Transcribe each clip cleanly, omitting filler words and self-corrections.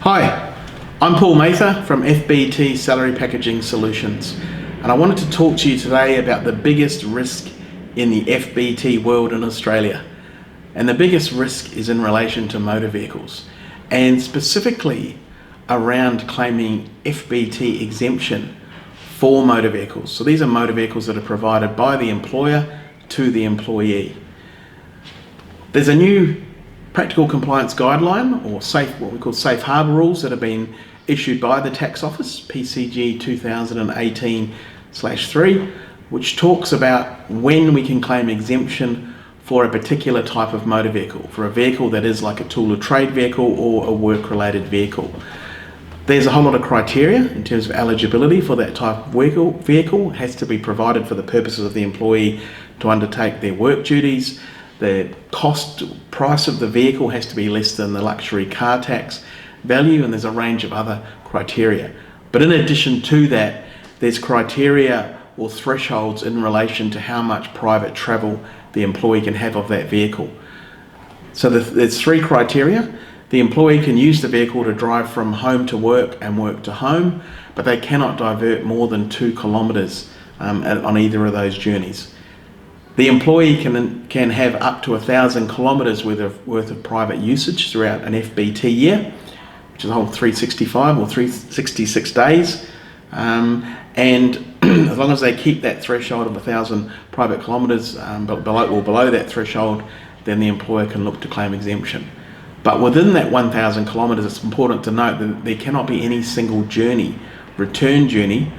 Hi, I'm Paul Mather from FBT Salary Packaging Solutions, and I wanted to talk to you today about the biggest risk in the FBT world in Australia. And the biggest risk is in relation to motor vehicles, and specifically around claiming FBT exemption for motor vehicles. So these are motor vehicles that are provided by the employer to the employee. There's a new practical compliance guideline, or what we call safe harbour rules, that have been issued by the tax office, PCG 2018/3, which talks about when we can claim exemption for a particular type of motor vehicle, for a vehicle that is like a tool of trade vehicle or a work-related vehicle. There's a whole lot of criteria in terms of eligibility for that type of vehicle. It has to be provided for the purposes of the employee to undertake their work duties. The price of the vehicle has to be less than the luxury car tax value, and there's a range of other criteria. But in addition to that, there's criteria or thresholds in relation to how much private travel the employee can have of that vehicle. So there's three criteria. The employee can use the vehicle to drive from home to work and work to home, but they cannot divert more than 2 kilometres on either of those journeys. The employee can have up to 1,000 kilometres worth of private usage throughout an FBT year, which is a whole 365 or 366 days. And as long as they keep that threshold of 1,000 private kilometres below that threshold, then the employer can look to claim exemption. But within that 1,000 kilometres, it's important to note that there cannot be any single return journey,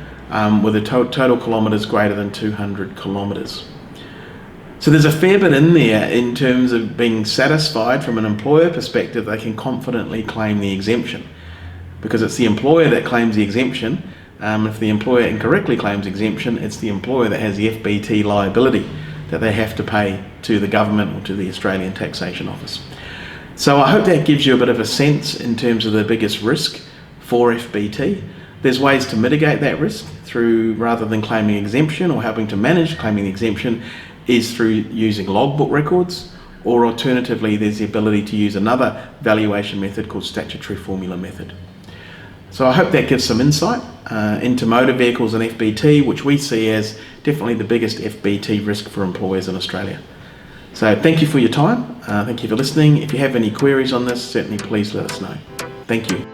with a total kilometres greater than 200 kilometres. So there's a fair bit in there in terms of being satisfied from an employer perspective they can confidently claim the exemption, because it's the employer that claims the exemption. If the employer incorrectly claims exemption, it's the employer that has the FBT liability that they have to pay to the government or to the Australian Taxation Office. So I hope that gives you a bit of a sense in terms of the biggest risk for FBT. There's ways to mitigate that risk through, rather than claiming exemption or helping to manage claiming the exemption, is through using logbook records, or alternatively there's the ability to use another valuation method called statutory formula method. So I hope that gives some insight into motor vehicles and FBT, which we see as definitely the biggest FBT risk for employers in Australia. So thank you for your time, thank you for listening. If you have any queries on this, certainly please let us know. Thank you.